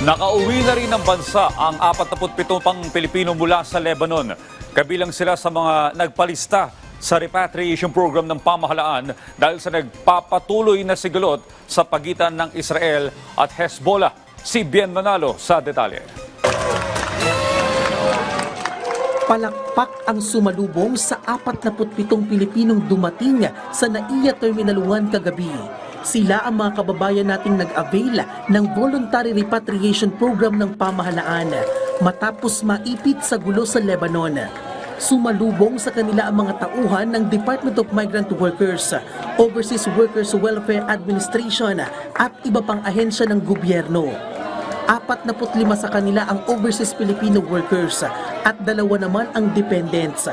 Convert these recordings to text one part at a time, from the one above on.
Nakauwi na rin ng bansa ang 47 pang Pilipino mula sa Lebanon. Kabilang sila sa mga nagpalista sa repatriation program ng pamahalaan dahil sa nagpapatuloy na sigalot sa pagitan ng Israel at Hezbollah. Si Bien Manalo sa detalye. Palakpak ang sumalubong sa 47 Pilipinong dumating sa NAIA Terminal 1 kagabi. Sila ang mga kababayan nating nag-avail ng voluntary repatriation program ng pamahalaan matapos maipit sa gulo sa Lebanon. Sumalubong sa kanila ang mga tauhan ng Department of Migrant Workers, Overseas Workers Welfare Administration at iba pang ahensya ng gobyerno. 45 sa kanila ang overseas Filipino workers at 2 naman ang dependents.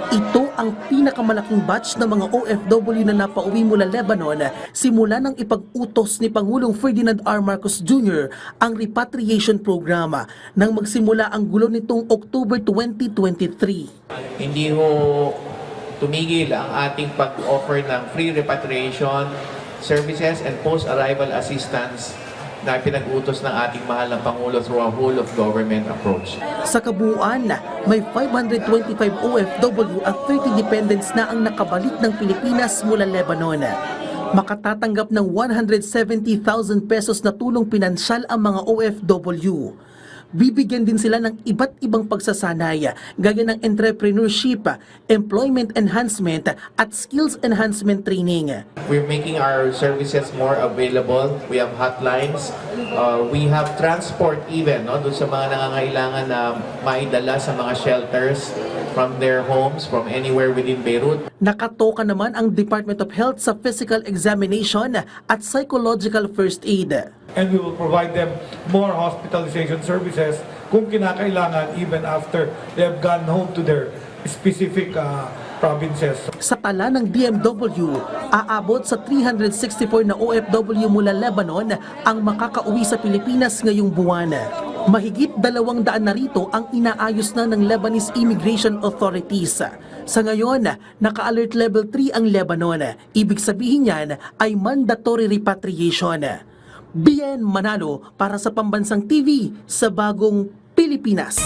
Ito ang pinakamalaking batch ng mga OFW na napauwi mula Lebanon simula ng ipag-utos ni Pangulong Ferdinand R. Marcos Jr. ang repatriation programa nang magsimula ang gulo nitong October 2023. Hindi ho tumigil ang ating pag-offer ng free repatriation services and post-arrival assistance na pinag-utos ng ating mahal na Pangulo through a whole of government approach. Sa kabuuan, may 525 OFW at 30 dependents na ang nakabalik ng Pilipinas mula Lebanon. Makatatanggap ng 170,000 pesos na tulong pinansyal ang mga OFW. Bibigyan din sila ng iba't ibang pagsasanay gaya ng entrepreneurship, employment enhancement at skills enhancement training. We're making our services more available. We have hotlines. We have transport even, no? Doon sa mga nangangailangan na maidala sa mga shelters from their homes, from anywhere within Beirut. Nakatoka naman ang Department of Health sa physical examination at psychological first aid. And we will provide them more hospitalization services kung kinakailangan even after they have gone home to their specific provinces. Sa tala ng DMW, aabot sa 364 na OFW mula Lebanon ang makakauwi sa Pilipinas ngayong buwan. Mahigit 200 na rito ang inaayos na ng Lebanese Immigration Authorities. Sa ngayon, naka-alert level 3 ang Lebanon. Ibig sabihin niyan ay mandatory repatriation. Bien Manalo para sa Pambansang TV sa Bagong Pilipinas.